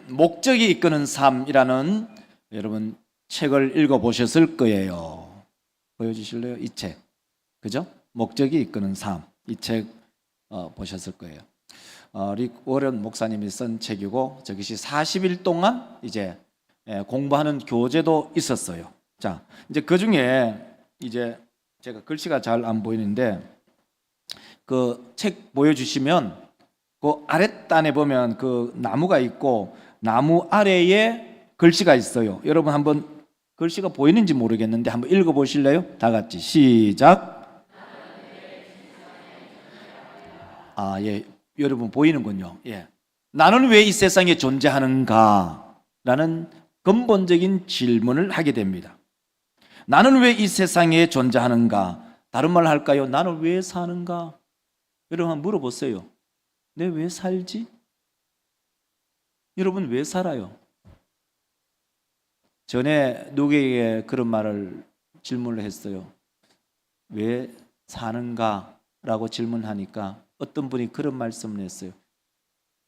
목적이 이끄는 삶이라는 여러분 책을 읽어보셨을 거예요. 보여주실래요? 이 책, 그죠? 목적이 이끄는 삶, 이 책 보셨을 거예요. 릭 워런 목사님이 쓴 책이고, 저것이 40일 동안 이제 공부하는 교재도 있었어요. 자, 이제 그 중에 이제 제가 글씨가 잘 안 보이는데 그 책 보여주시면 그 아랫단에 보면 그 나무가 있고 나무 아래에 글씨가 있어요. 여러분 한번 글씨가 보이는지 모르겠는데 한번 읽어보실래요? 다 같이 시작. 예, 여러분 보이는군요. 예. 나는 왜 이 세상에 존재하는가? 라는 근본적인 질문을 하게 됩니다. 나는 왜 이 세상에 존재하는가? 다른 말 할까요? 나는 왜 사는가? 여러분 한번 물어보세요. 내 왜 살지? 여러분 왜 살아요? 전에 누구에게 그런 말을 질문을 했어요. 왜 사는가? 라고 질문하니까 어떤 분이 그런 말씀을 했어요.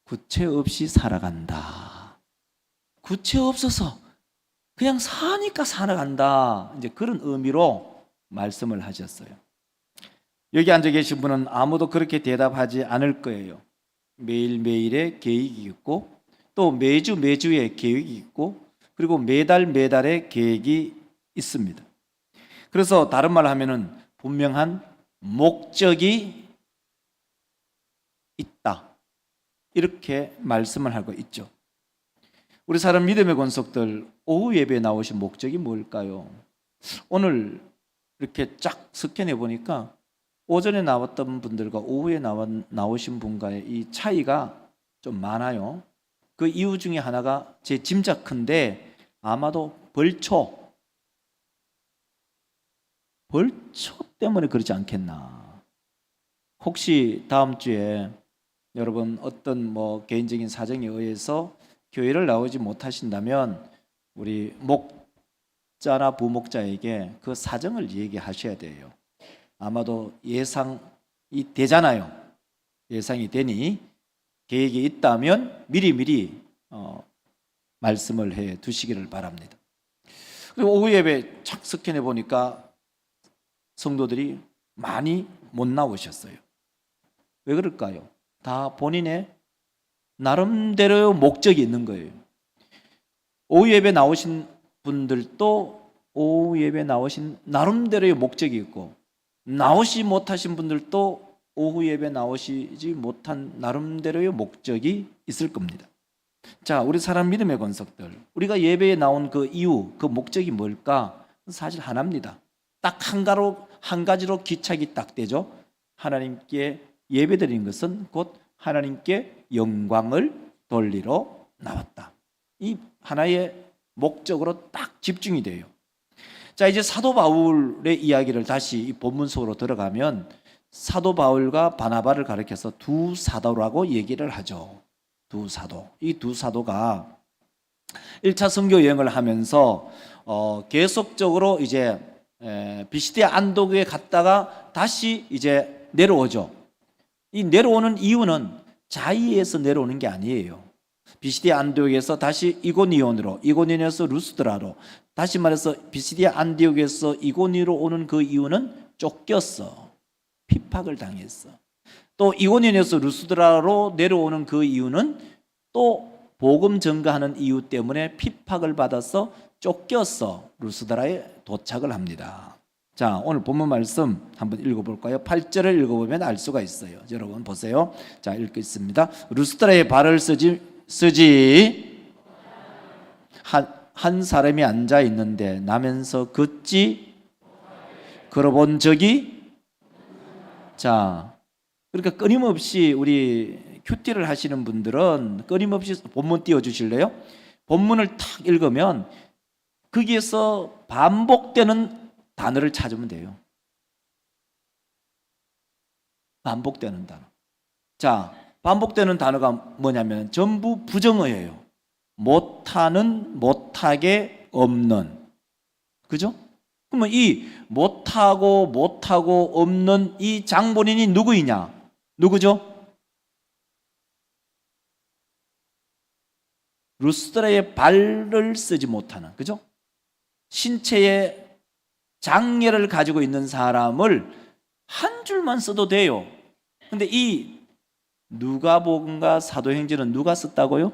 구체 없이 살아간다. 구체 없어서 그냥 사니까 살아간다. 이제 그런 의미로 말씀을 하셨어요. 여기 앉아 계신 분은 아무도 그렇게 대답하지 않을 거예요. 매일매일의 계획이 있고 또 매주의 계획이 있고 그리고 매달의 계획이 있습니다. 그래서 다른 말로 하면은 분명한 목적이 있다. 이렇게 말씀을 하고 있죠. 우리 사람 믿음의 권속들, 오후 예배에 나오신 목적이 뭘까요? 오늘 이렇게 쫙 스캔해 보니까 오전에 나왔던 분들과 오후에 나오신 분과의 이 차이가 좀 많아요. 그 이유 중에 하나가 제 짐작컨대 아마도 벌초 때문에 그러지 않겠나. 혹시 다음 주에 여러분 어떤 개인적인 사정에 의해서 교회를 나오지 못하신다면 우리 목자나 부목자에게 그 사정을 얘기하셔야 돼요. 아마도 예상이 되잖아요. 예상이 되니 계획이 있다면 미리 말씀을 해 두시기를 바랍니다. 그리고 오후 예배 착석해 보니까 성도들이 많이 못 나오셨어요. 왜 그럴까요? 다 본인의 나름대로 목적이 있는 거예요. 오후 예배 나오신 분들도 오후 예배 나오신 나름대로의 목적이 있고 나오지 못하신 분들도 오후 예배 나오시지 못한 나름대로의 목적이 있을 겁니다. 자, 우리 사람 믿음의 권속들, 우리가 예배에 나온 그 이유, 그 목적이 뭘까? 사실 하나입니다. 딱 한 가지로 기착이 딱 되죠. 하나님께 예배드리는 것은 곧 하나님께 영광을 돌리러 나왔다. 이 하나의 목적으로 딱 집중이 돼요. 자, 이제 사도 바울의 이야기를 다시 이 본문 속으로 들어가면 사도 바울과 바나바를 가리켜서 두 사도라고 얘기를 하죠. 두 사도. 이 두 사도가 1차 선교 여행을 하면서 계속적으로 이제 비시디아 안디옥에 갔다가 다시 이제 내려오죠. 이 내려오는 이유는 자의에서 내려오는 게 아니에요. 비시디아 안디옥에서 다시 이고니온에서 루스드라로, 다시 말해서 비시디아 안디옥에서 이고니로 오는 그 이유는 쫓겼어. 핍박을 당했어. 또 이고니온에서 루스드라로 내려오는 그 이유는 또 복음 전가하는 이유 때문에 핍박을 받아서 쫓겼어. 루스드라에 도착을 합니다. 자, 오늘 본문 말씀 한번 읽어볼까요? 8절을 읽어보면 알 수가 있어요. 여러분 보세요. 자, 읽겠습니다. 루스드라에 발을 쓰지 한 사람이 앉아 있는데 나면서 걷지 걸어본 적이. 자, 그러니까 끊임없이 우리 큐티를 하시는 분들은 끊임없이 본문 띄워주실래요? 본문을 탁 읽으면 거기에서 반복되는 단어를 찾으면 돼요. 반복되는 단어. 자, 반복되는 단어가 뭐냐면 전부 부정어예요. 못하는, 못하게, 없는. 그죠? 그러면 이 못하고 없는 이 장본인이 누구이냐? 누구죠? 루스드라의 발을 쓰지 못하는, 그죠? 신체의 장애를 가지고 있는 사람을 한 줄만 써도 돼요. 근데 이 누가복음과 사도행전은 누가 썼다고요?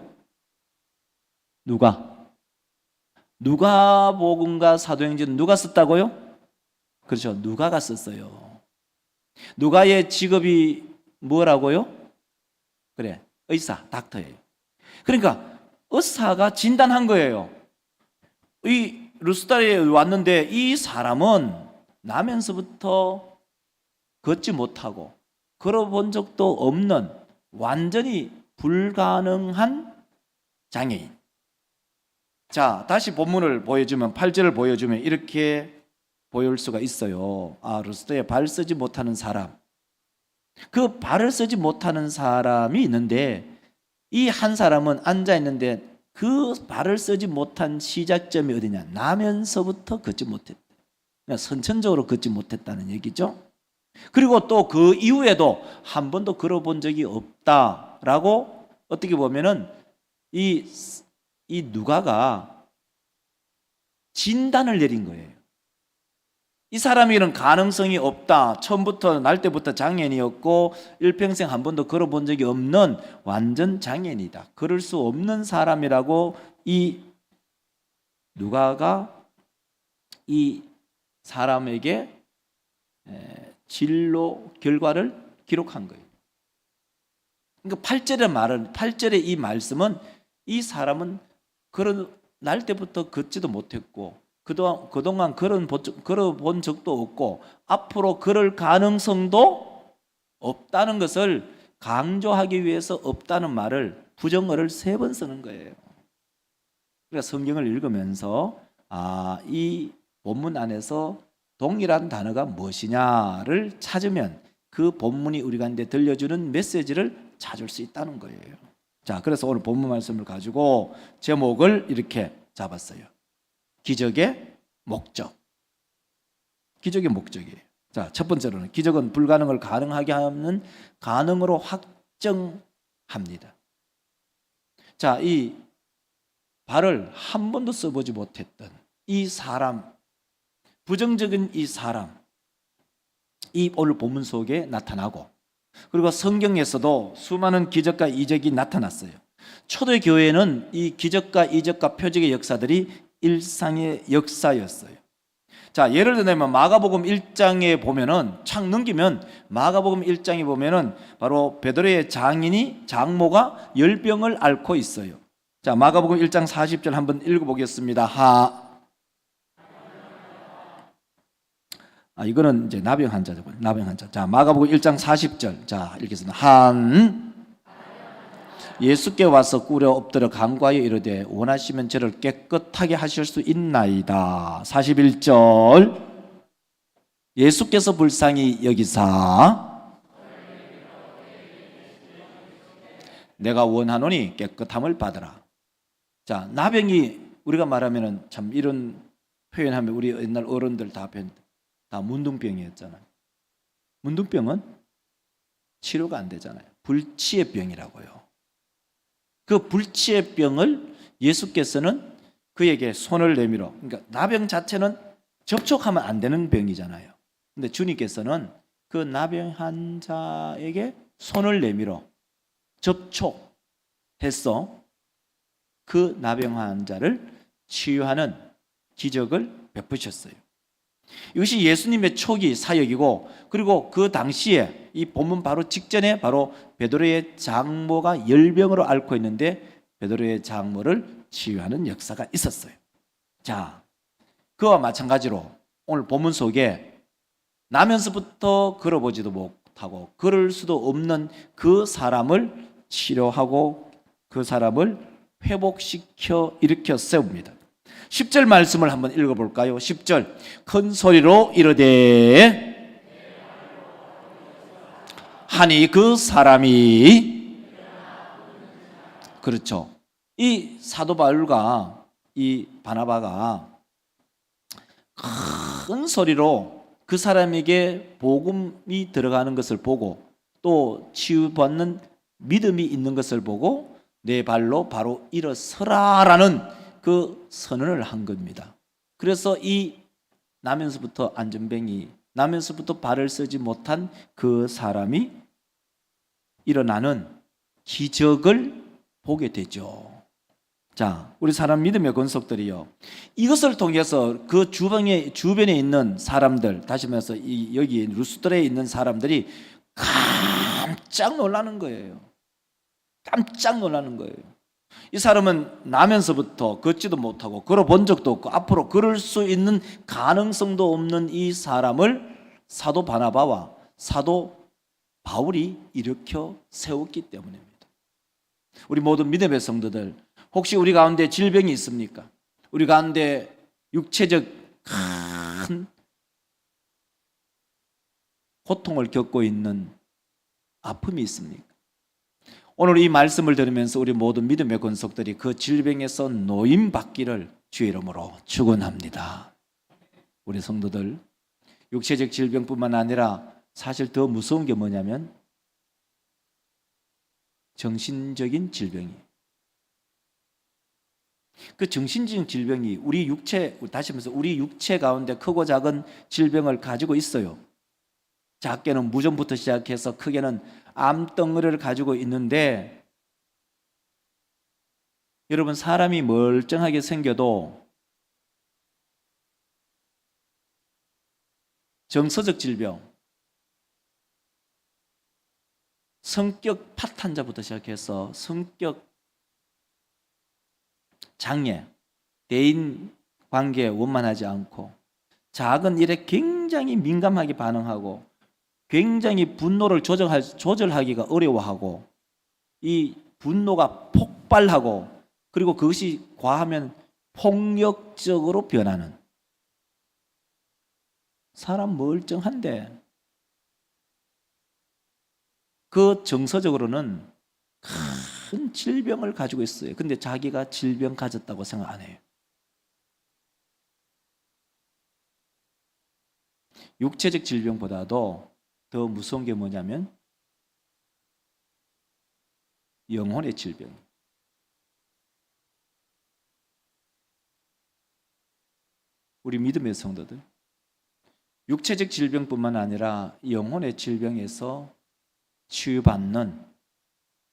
누가복음과 사도행전은 누가 썼다고요? 그렇죠. 누가가 썼어요. 누가의 직업이 뭐라고요? 그래, 의사, 닥터예요. 그러니까 의사가 진단한 거예요. 이 루스드라에 왔는데 이 사람은 나면서부터 걷지 못하고 걸어본 적도 없는 완전히 불가능한 장애인. 자, 다시 본문을 보여주면 8절을 보여주면 이렇게 보일 수가 있어요. 아, 루스드라에 발 쓰지 못하는 사람, 그 발을 쓰지 못하는 사람이 있는데 이 한 사람은 앉아 있는데 그 발을 쓰지 못한 시작점이 어디냐? 나면서부터 걷지 못했다. 그러니까 선천적으로 걷지 못했다는 얘기죠. 그리고 또 그 이후에도 한 번도 걸어본 적이 없다라고 어떻게 보면은 이 누가가 진단을 내린 거예요. 이 사람이 이런 가능성이 없다. 처음부터 날 때부터 장애인이었고 일평생 한 번도 걸어본 적이 없는 완전 장애인이다. 그럴 수 없는 사람이라고 이 누가가 이 사람에게 진로 결과를 기록한 거예요. 그러니까 8절의 이 말씀은 이 사람은 그런 날 때부터 걷지도 못했고 그동안 걸어본 적도 없고 앞으로 걸을 가능성도 없다는 것을 강조하기 위해서 없다는 말을 부정어를 3번 쓰는 거예요. 그러니까 성경을 읽으면서 이 본문 안에서 동일한 단어가 무엇이냐를 찾으면 그 본문이 우리 가운데 들려주는 메시지를 찾을 수 있다는 거예요. 자, 그래서 오늘 본문 말씀을 가지고 제목을 이렇게 잡았어요. 기적의 목적. 기적의 목적이에요. 자, 첫 번째로는 기적은 불가능을 가능하게 하는 가능으로 확정합니다. 자, 이 발을 한 번도 써보지 못했던 이 사람, 부정적인 이 사람, 이 오늘 본문 속에 나타나고, 그리고 성경에서도 수많은 기적과 이적이 나타났어요. 초대 교회는 이 기적과 이적과 표적의 역사들이 일상의 역사였어요. 자, 예를 들면 마가복음 1장에 보면은 창 넘기면 마가복음 1장에 보면은 바로 베드로의 장모가 열병을 앓고 있어요. 자, 마가복음 1장 40절 한번 읽어보겠습니다. 이거는 이제 나병 환자죠. 나병 환자. 자, 마가복음 1장 40절. 자, 읽겠습니다. 예수께 와서 꿇어 엎드려 간과하여 이르되 원하시면 저를 깨끗하게 하실 수 있나이다. 41절. 예수께서 불쌍히 여기사 내가 원하노니 깨끗함을 받으라. 자, 나병이 우리가 말하면은 참 이런 표현하면 우리 옛날 어른들 다 문둥병이었잖아요. 문둥병은 치료가 안 되잖아요. 불치의 병이라고요. 그 불치의 병을 예수께서는 그에게 손을 내밀어, 그러니까 나병 자체는 접촉하면 안 되는 병이잖아요. 근데 주님께서는 그 나병 환자에게 손을 내밀어 접촉해서 그 나병 환자를 치유하는 기적을 베푸셨어요. 이것이 예수님의 초기 사역이고, 그리고 그 당시에 이 본문 바로 직전에 바로 베드로의 장모가 열병으로 앓고 있는데 베드로의 장모를 치유하는 역사가 있었어요. 자, 그와 마찬가지로 오늘 본문 속에 나면서부터 걸어보지도 못하고 걸을 수도 없는 그 사람을 치료하고 그 사람을 회복시켜 일으켜 세웁니다. 10절 말씀을 한번 읽어볼까요? 10절. 큰 소리로 이르되 하니 그 사람이, 그렇죠, 이 사도 바울과 이 바나바가 큰 소리로 그 사람에게 복음이 들어가는 것을 보고 또 치유받는 믿음이 있는 것을 보고 내 발로 바로 일어서라라는 그 선언을 한 겁니다. 그래서 이 나면서부터 안전뱅이, 나면서부터 발을 쓰지 못한 그 사람이 일어나는 기적을 보게 되죠. 자, 우리 사람 믿음의 권속들이요, 이것을 통해서 그 주변에 있는 사람들, 다시 말해서 여기 루스드라에 있는 사람들이 깜짝 놀라는 거예요. 깜짝 놀라는 거예요. 이 사람은 나면서부터 걷지도 못하고 걸어본 적도 없고 앞으로 걸을 수 있는 가능성도 없는 이 사람을 사도 바나바와 사도 바울이 일으켜 세웠기 때문입니다. 우리 모든 믿음의 성도들, 혹시 우리 가운데 질병이 있습니까? 우리 가운데 육체적 큰 고통을 겪고 있는 아픔이 있습니까? 오늘 이 말씀을 들으면서 우리 모든 믿음의 권속들이 그 질병에서 노임받기를 주의 이름으로 축원합니다. 우리 성도들, 육체적 질병뿐만 아니라 사실 더 무서운 게 뭐냐면 정신적인 질병이에요. 그 정신적인 질병이 우리 육체, 다시 말해서 우리 육체 가운데 크고 작은 질병을 가지고 있어요. 작게는 무좀부터 시작해서 크게는 암덩어리를 가지고 있는데, 여러분, 사람이 멀쩡하게 생겨도 정서적 질병, 성격 파탄자부터 시작해서 성격 장애, 대인 관계에 원만하지 않고 작은 일에 굉장히 민감하게 반응하고 굉장히 분노를 조절하기가 어려워하고 이 분노가 폭발하고 그리고 그것이 과하면 폭력적으로 변하는, 사람 멀쩡한데 그 정서적으로는 큰 질병을 가지고 있어요. 근데 자기가 질병 가졌다고 생각 안 해요. 육체적 질병보다도 더 무서운 게 뭐냐면 영혼의 질병. 우리 믿음의 성도들, 육체적 질병뿐만 아니라 영혼의 질병에서 치유받는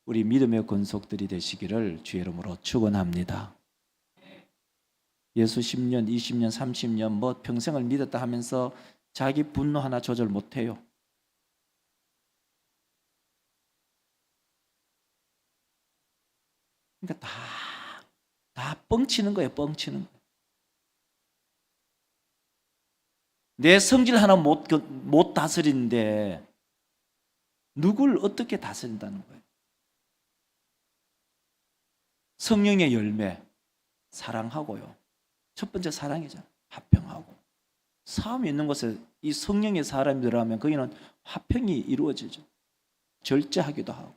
우리 믿음의 권속들이 되시기를 주의 이름으로 축원합니다. 예수 10년, 20년, 30년 뭐 평생을 믿었다 하면서 자기 분노 하나 조절 못해요. 그러니까 다 뻥치는 거예요. 뻥치는 거예요. 내 성질 하나 못 다스리는데 누굴 어떻게 다스린다는 거예요? 성령의 열매, 사랑하고요. 첫 번째 사랑이잖아요. 화평하고. 싸움이 있는 곳에 이 성령의 사람이 들어가면 거기는 화평이 이루어지죠. 절제하기도 하고,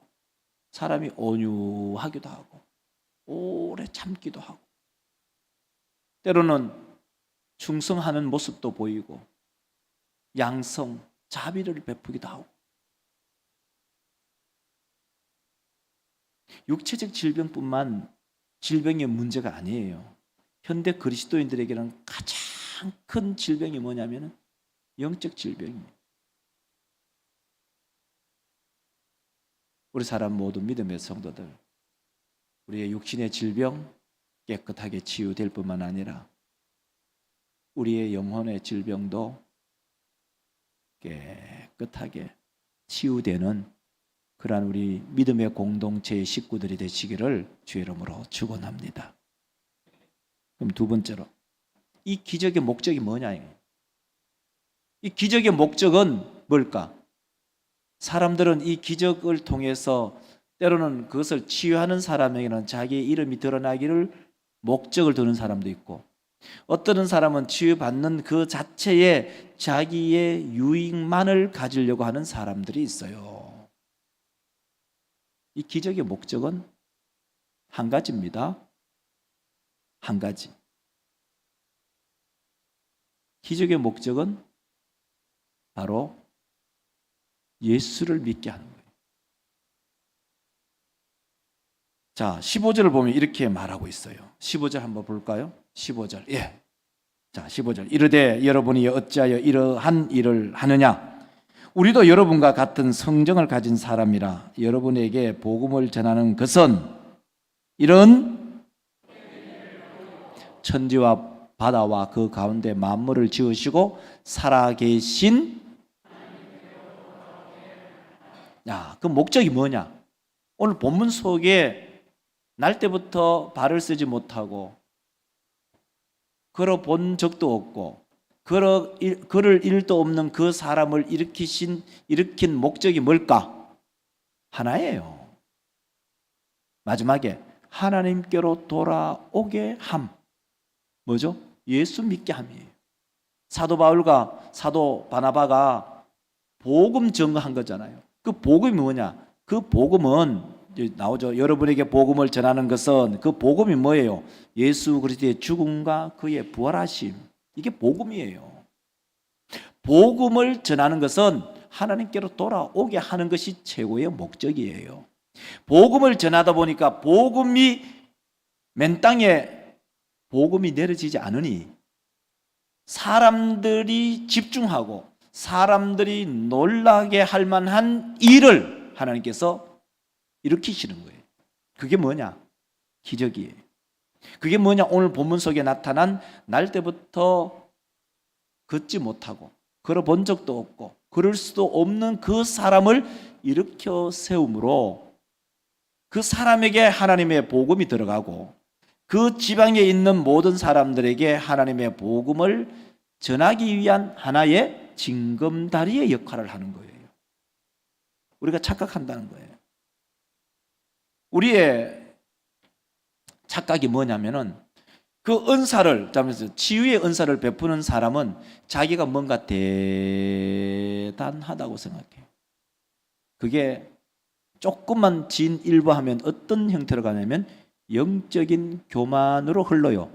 사람이 온유하기도 하고, 오래 참기도 하고, 때로는 충성하는 모습도 보이고, 양성, 자비를 베푸기도 하고. 육체적 질병의 문제가 아니에요. 현대 그리스도인들에게는 가장 큰 질병이 뭐냐면 영적 질병입니다. 우리 사람 모두 믿음의 성도들, 우리의 육신의 질병 깨끗하게 치유될 뿐만 아니라 우리의 영혼의 질병도 깨끗하게 치유되는 그러한 우리 믿음의 공동체의 식구들이 되시기를 주의 이름으로 축원합니다. 그럼 두 번째로, 이 기적의 목적이 뭐냐? 이 기적의 목적은 뭘까? 사람들은 이 기적을 통해서 때로는 그것을 치유하는 사람에게는 자기의 이름이 드러나기를 목적을 두는 사람도 있고, 어떤 사람은 치유받는 그 자체에 자기의 유익만을 가지려고 하는 사람들이 있어요. 이 기적의 목적은 한 가지입니다. 한 가지. 기적의 목적은 바로 예수를 믿게 하는 거예요. 자, 15절을 보면 이렇게 말하고 있어요. 15절 한번 볼까요? 15절. 예. 자, 15절. 이르되 여러분이 어찌하여 이러한 일을 하느냐? 우리도 여러분과 같은 성정을 가진 사람이라. 여러분에게 복음을 전하는 것은 이런 천지와 바다와 그 가운데 만물을 지으시고 살아계신, 야, 그 목적이 뭐냐? 오늘 본문 속에 날 때부터 발을 쓰지 못하고 걸어 본 적도 없고 걸을 일도 없는 그 사람을 일으킨 목적이 뭘까? 하나예요. 마지막에 하나님께로 돌아오게 함. 뭐죠? 예수 믿게 함이에요. 사도 바울과 사도 바나바가 복음 전거한 거잖아요. 그 복음이 뭐냐? 그 복음은 나오죠. 여러분에게 복음을 전하는 것은, 그 복음이 뭐예요? 예수 그리스도의 죽음과 그의 부활하심. 이게 복음이에요. 복음을 전하는 것은 하나님께로 돌아오게 하는 것이 최고의 목적이에요. 복음을 전하다 보니까 복음이 맨 땅에 복음이 내려지지 않으니 사람들이 집중하고 사람들이 놀라게 할 만한 일을 하나님께서 일으키시는 거예요. 그게 뭐냐? 기적이에요. 그게 뭐냐? 오늘 본문 속에 나타난 날 때부터 걷지 못하고 걸어 본 적도 없고 걸을 수도 없는 그 사람을 일으켜 세움으로 그 사람에게 하나님의 복음이 들어가고 그 지방에 있는 모든 사람들에게 하나님의 복음을 전하기 위한 하나의 징검다리의 역할을 하는 거예요. 우리가 착각한다는 거예요. 우리의 착각이 뭐냐면은 그 은사를, 치유의 은사를 베푸는 사람은 자기가 뭔가 대단하다고 생각해요. 그게 조금만 진일보하면 어떤 형태로 가냐면 영적인 교만으로 흘러요.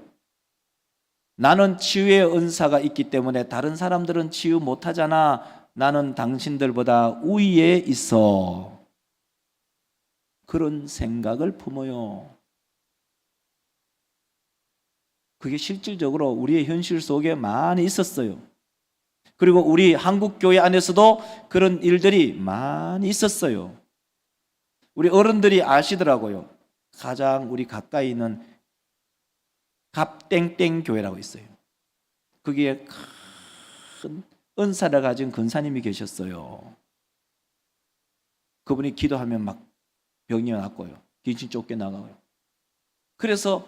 나는 치유의 은사가 있기 때문에 다른 사람들은 치유 못하잖아. 나는 당신들보다 우위에 있어. 그런 생각을 품어요. 그게 실질적으로 우리의 현실 속에 많이 있었어요. 그리고 우리 한국 교회 안에서도 그런 일들이 많이 있었어요. 우리 어른들이 아시더라고요. 가장 우리 가까이 있는 갑땡땡 교회라고 있어요. 거기에 큰 은사를 가진 권사님이 계셨어요. 그분이 기도하면 막 병이 낫고요. 귀신 쫓겨나가고요. 그래서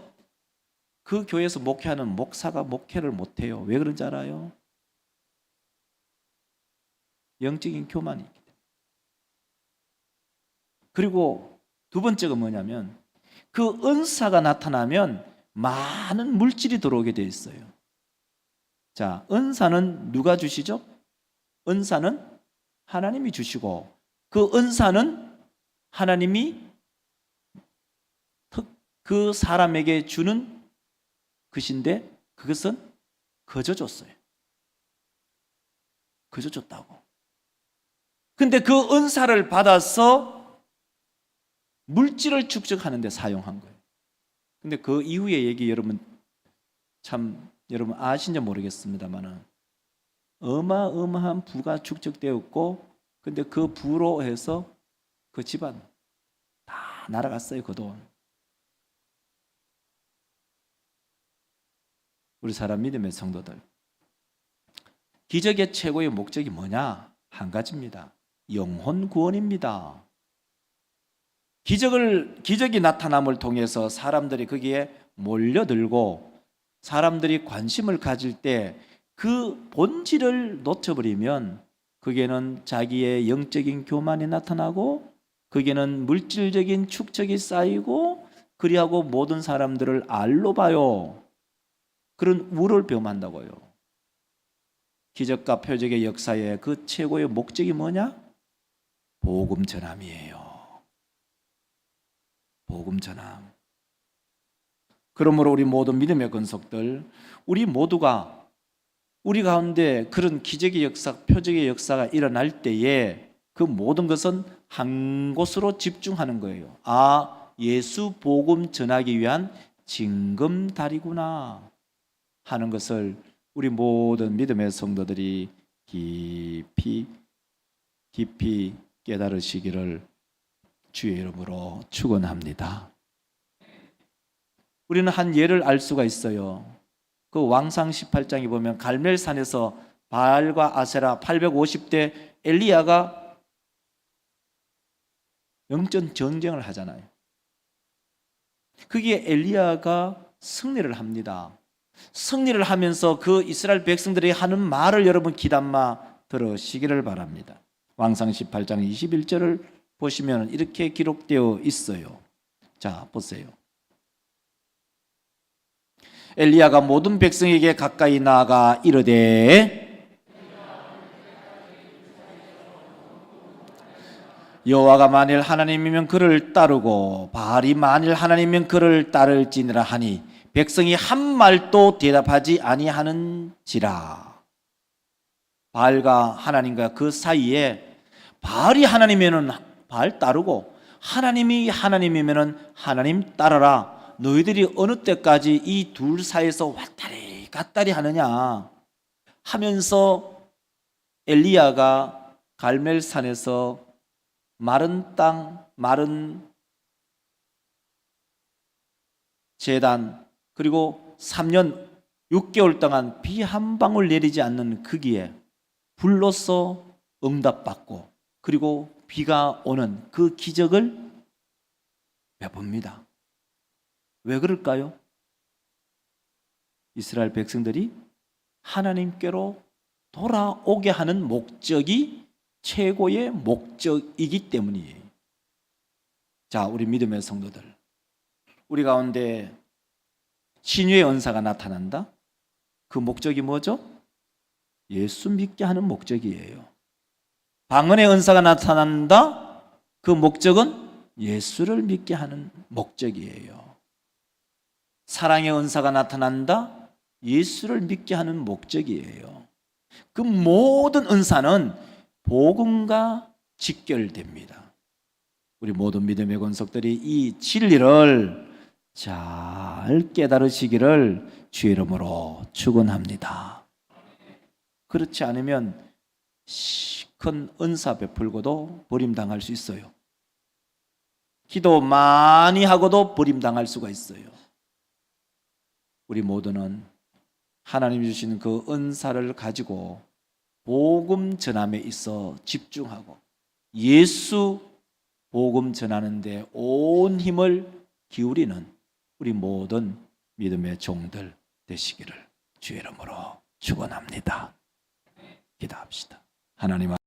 그 교회에서 목회하는 목사가 목회를 못해요. 왜 그런지 알아요? 영적인 교만이 있기 때문에. 그리고 두 번째가 뭐냐면 그 은사가 나타나면 많은 물질이 들어오게 돼 있어요. 자, 은사는 누가 주시죠? 은사는 하나님이 주시고 그 은사는 하나님이 그 사람에게 주는 것인데 그것은 거저 줬어요. 거저 줬다고. 근데 그 은사를 받아서 물질을 축적하는 데 사용한 거예요. 근데 그 이후의 얘기 여러분 아신지 모르겠습니다만은 어마어마한 부가 축적되었고 근데 그 부로 해서 그 집안 다 날아갔어요. 그 돈. 우리 사람 믿음의 성도들, 기적의 최고의 목적이 뭐냐? 한 가지입니다. 영혼 구원입니다. 기적이 나타남을 통해서 사람들이 거기에 몰려들고 사람들이 관심을 가질 때 그 본질을 놓쳐버리면 거기에는 자기의 영적인 교만이 나타나고 거기에는 물질적인 축적이 쌓이고 그리하고 모든 사람들을 알로 봐요. 그런 우를 범한다고요. 기적과 표적의 역사의 그 최고의 목적이 뭐냐? 복음 전함이에요. 복음 전함. 그러므로 우리 모든 믿음의 권속들, 우리 모두가 우리 가운데 그런 기적의 역사, 표적의 역사가 일어날 때에 그 모든 것은 한 곳으로 집중하는 거예요. 아, 예수 복음 전하기 위한 징검다리구나 하는 것을 우리 모든 믿음의 성도들이 깊이 깨달으시기를 주의 이름으로 축원합니다. 우리는 한 예를 알 수가 있어요. 그 왕상 18장에 보면 갈멜산에서 바알과 아세라 850대 엘리야가 영적 전쟁을 하잖아요. 거기에 엘리야가 승리를 합니다. 승리를 하면서 그 이스라엘 백성들이 하는 말을 여러분 귀담아 들으시기를 바랍니다. 왕상 18장 21절을 보시면 이렇게 기록되어 있어요. 자, 보세요. 엘리야가 모든 백성에게 가까이 나아가 이르되 여호와가 만일 하나님이면 그를 따르고 바알이 만일 하나님이면 그를 따를지니라 하니 백성이 한 말도 대답하지 아니하는지라. 바알과 하나님과 그 사이에 바알이 하나님이면 바알 따르고 하나님이 하나님이면 하나님 따르라. 너희들이 어느 때까지 이 둘 사이에서 왔다리 갔다리 하느냐 하면서 엘리야가 갈멜산에서 마른 땅, 마른 제단, 그리고 3년 6개월 동안 비 한 방울 내리지 않는 거기에 불로서 응답받고 그리고 비가 오는 그 기적을 베풉니다. 왜 그럴까요? 이스라엘 백성들이 하나님께로 돌아오게 하는 목적이 최고의 목적이기 때문이에요. 자, 우리 믿음의 성도들, 우리 가운데 신유의 은사가 나타난다? 그 목적이 뭐죠? 예수 믿게 하는 목적이에요. 방언의 은사가 나타난다? 그 목적은 예수를 믿게 하는 목적이에요. 사랑의 은사가 나타난다? 예수를 믿게 하는 목적이에요. 그 모든 은사는 복음과 직결됩니다. 우리 모든 믿음의 권속들이 이 진리를 잘 깨달으시기를 주의 이름으로 축원합니다. 그렇지 않으면 큰 은사 베풀고도 버림당할 수 있어요. 기도 많이 하고도 버림당할 수가 있어요. 우리 모두는 하나님 주시는 그 은사를 가지고 복음 전함에 있어 집중하고 예수 복음 전하는 데 온 힘을 기울이는 우리 모든 믿음의 종들 되시기를 주의 이름으로 축원합니다. 기도합시다. 하나님